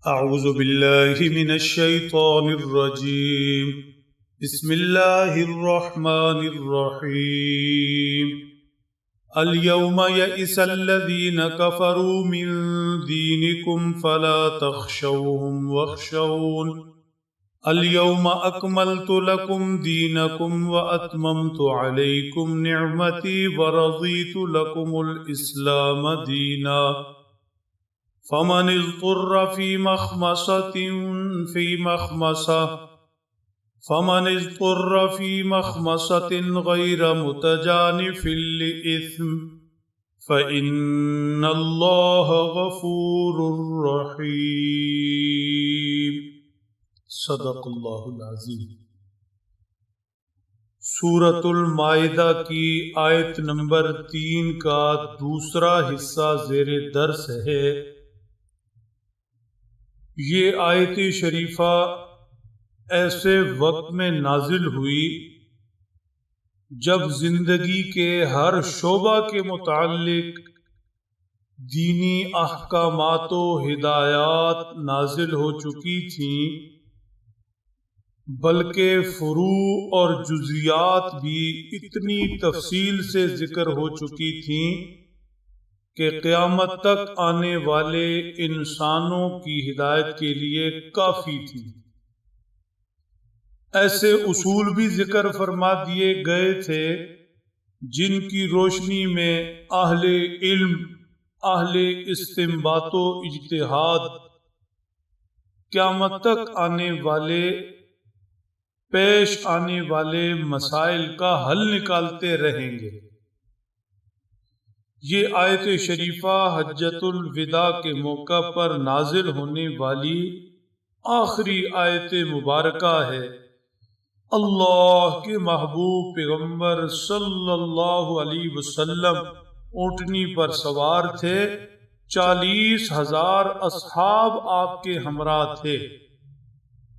أعوذ بالله من الشيطان الرجيم بسم الله الرحمن الرحيم اليوم يئس الذين كفروا من دينكم فلا تخشوهم واخشون اليوم أكملت لكم دينكم وأتممت عليكم نعمتي ورضيت لكم الإسلام دينا فمن اضطر في مخمصة غير متجانف لإثم فإن الله غفور رحيم صدق اللہ العظیم۔ سورۃ المائدہ کی آیت نمبر 3 کا دوسرا حصہ زیر درس ہے۔ یہ آیت شریفہ ایسے وقت میں نازل ہوئی جب زندگی کے ہر شعبہ کے متعلق دینی احکامات و ہدایات نازل ہو چکی تھیں، بلکہ فروع اور جزیات بھی اتنی تفصیل سے ذکر ہو چکی تھیں کہ قیامت تک آنے والے انسانوں کی ہدایت کے لیے کافی تھی۔ ایسے اصول بھی ذکر فرما دیے گئے تھے جن کی روشنی میں اہل علم، اہل استنباط و اجتہاد قیامت تک پیش آنے والے مسائل کا حل نکالتے رہیں گے۔ یہ آیت شریفہ حجۃ الوداع کے موقع پر نازل ہونے والی آخری آیت مبارکہ ہے۔ اللہ کے محبوب پیغمبر صلی اللہ علیہ وسلم اونٹنی پر سوار تھے، 40,000 اصحاب آپ کے ہمراہ تھے۔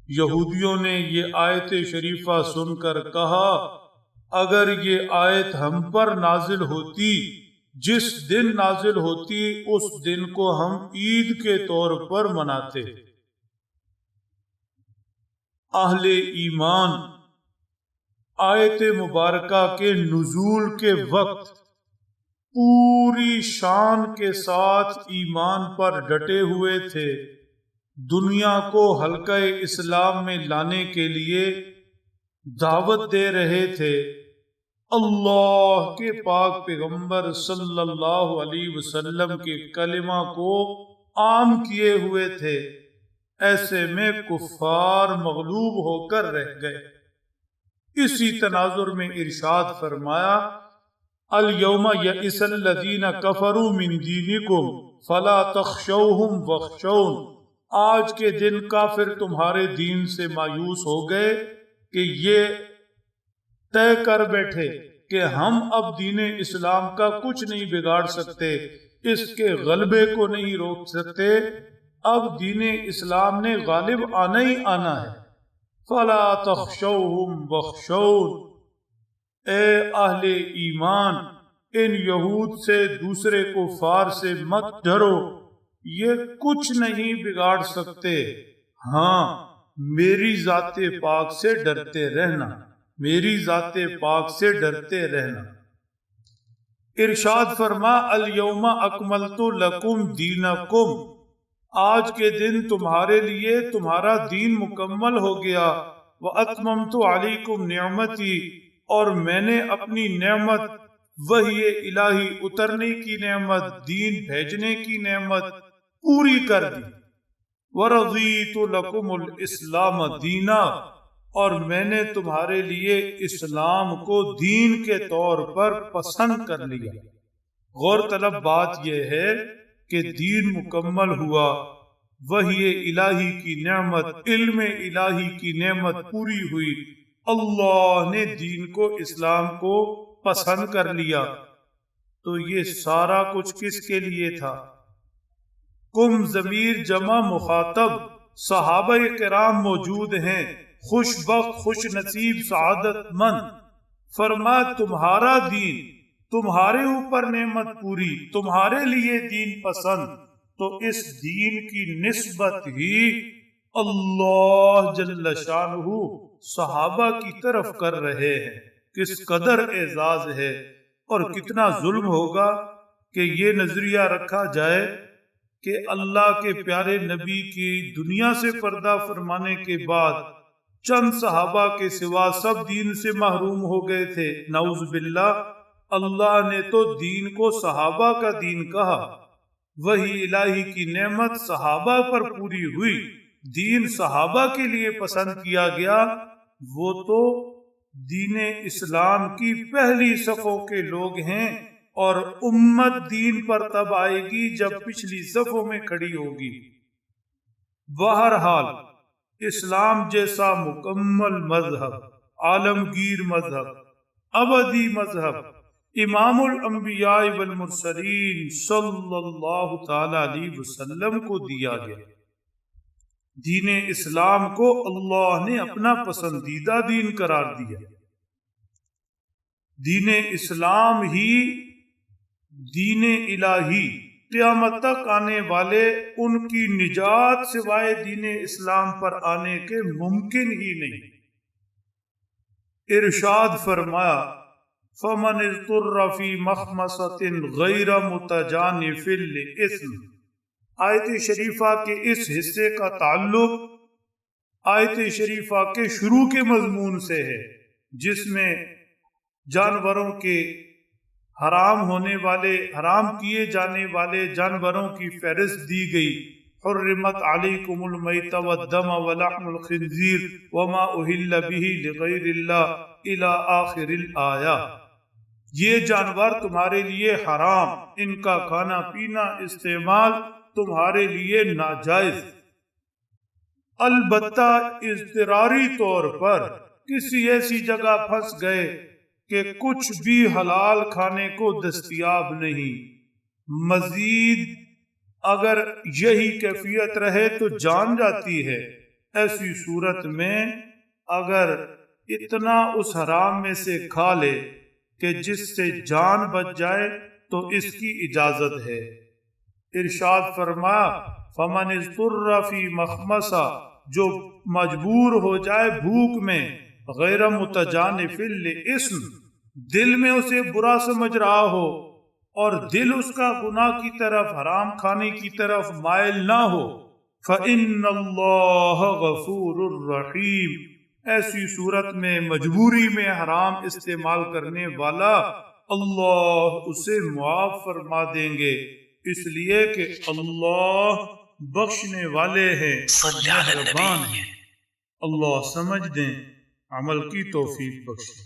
یہودیوں نے یہ آیت شریفہ سن کر کہا، اگر یہ آیت ہم پر نازل ہوتی، جس دن نازل ہوتی اس دن کو ہم عید کے طور پر مناتے۔ اہل ایمان آیت مبارکہ کے نزول کے وقت پوری شان کے ساتھ ایمان پر ڈٹے ہوئے تھے، دنیا کو حلقہ اسلام میں لانے کے لیے دعوت دے رہے تھے، اللہ کے پاک پیغمبر صلی اللہ علیہ وسلم کے کلمہ کو عام کیے ہوئے تھے۔ ایسے میں کفار مغلوب ہو کر رہ گئے۔ اسی تناظر میں ارشاد فرمایا، الیوم یئس الذین کفروا من دینکم فلا تخشوہم واخشون، آج کے دن کافر تمہارے دین سے مایوس ہو گئے کہ یہ طے کر بیٹھے کہ ہم اب دین اسلام کا کچھ نہیں بگاڑ سکتے، اس کے غلبے کو نہیں روک سکتے، اب دین اسلام نے غالب آنا ہی آنا ہے۔ فلا تخشوہم واخشون، اے اہل ایمان ان یہود سے، دوسرے کفار سے مت ڈرو، یہ کچھ نہیں بگاڑ سکتے، ہاں میری ذات پاک سے ڈرتے رہنا، میری ذات پاک سے ڈرتے رہنا۔ ارشاد فرما، الیوم اکملت لکم دینکم، آج کے دن تمہارے لیے تمہارا دین مکمل ہو گیا، واتممت علیکم نعمتی، اور میں نے اپنی نعمت، وحی الہی اترنے کی نعمت، دین بھیجنے کی نعمت پوری کر دی، ورضیت لکم الاسلام دینا، اور میں نے تمہارے لیے اسلام کو دین کے طور پر پسند کر لیا۔ غور طلب بات یہ ہے کہ دین مکمل ہوا، وحی الہی کی نعمت، علم الہی کی نعمت پوری ہوئی، اللہ نے دین کو، اسلام کو پسند کر لیا۔ تو یہ سارا کچھ کس کے لیے تھا؟ کم ضمیر جمع مخاطب، صحابہ کرام موجود ہیں، خوش بخت، خوش نصیب، سعادت مند۔ فرما تمہارا دین، تمہارے اوپر نعمت پوری، تمہارے لیے دین پسند، تو اس دین کی نسبت ہی اللہ جل شانہ صحابہ کی طرف کر رہے ہیں۔ کس قدر اعزاز ہے اور کتنا ظلم ہوگا کہ یہ نظریہ رکھا جائے کہ اللہ کے پیارے نبی کی دنیا سے پردہ فرمانے کے بعد چند صحابہ کے سوا سب دین سے محروم ہو گئے تھے۔ نعوذ باللہ، اللہ نے تو دین کو صحابہ کا دین کہا، وہی الہی کی نعمت صحابہ پر پوری ہوئی، دین صحابہ کے لیے پسند کیا گیا۔ وہ تو دین اسلام کی پہلی صفوں کے لوگ ہیں، اور امت دین پر تب آئے گی جب پچھلی صفوں میں کھڑی ہوگی۔ بہرحال اسلام جیسا مکمل مذہب، عالمگیر مذہب، ابدی مذہب امام الانبیاء والمرسلین صلی اللہ تعالی علیہ وسلم کو دیا گیا۔ دین اسلام کو اللہ نے اپنا پسندیدہ دین قرار دیا۔ دین اسلام ہی دین الہی قیامت تک آنے والے ان کی نجات سوائے دین اسلام پر آنے کے ممکن ہی نہیں۔ ارشاد فرمایا فَمَنِ اضْطُرَّ فِي مَخْمَصَةٍ غَيْرَ مُتَجَانِفٍ لِإِثْمٍ۔ آیت شریفہ کے اس حصے کا تعلق آیت شریفہ کے شروع کے مضمون سے ہے، جس میں جانوروں کے حرام کیے جانے والے جانوروں کی فہرست دی گئی۔ حرمت علیکم المیتۃ والدم ولحم الخنزیر وما اہل بہ لغیر اللہ الی آخر الآیہ۔ یہ جانور تمہارے لیے حرام، ان کا کھانا پینا استعمال تمہارے لیے ناجائز، البتہ اضطراری طور پر کسی ایسی جگہ پھنس گئے کہ کچھ بھی حلال کھانے کو دستیاب نہیں، مزید اگر یہی کیفیت رہے تو جان جاتی ہے۔ ایسی صورت میں اگر اتنا اس حرام میں سے کھا لے کہ جس سے جان بچ جائے تو اس کی اجازت ہے۔ ارشاد فرمایا فَمَنِ اضْطُرَّ فِي مَخْمَصَةٍ، جو مجبور ہو جائے بھوک میں، غیر متجانف لِإِثْمٍ، دل میں اسے برا سمجھ رہا ہو اور دل اس کا گناہ کی طرف، حرام کھانے کی طرف مائل نہ ہو، فَإِنَّ اللَّهَ غَفُورٌ رَحِيمٌ، ایسی صورت میں مجبوری میں حرام استعمال کرنے والا اللہ اسے معاف فرما دیں گے، اس لیے کہ اللہ بخشنے والے ہیں، مہربان ہیں۔ اللہ سمجھ دیں، عمل کی توفیق بخشے۔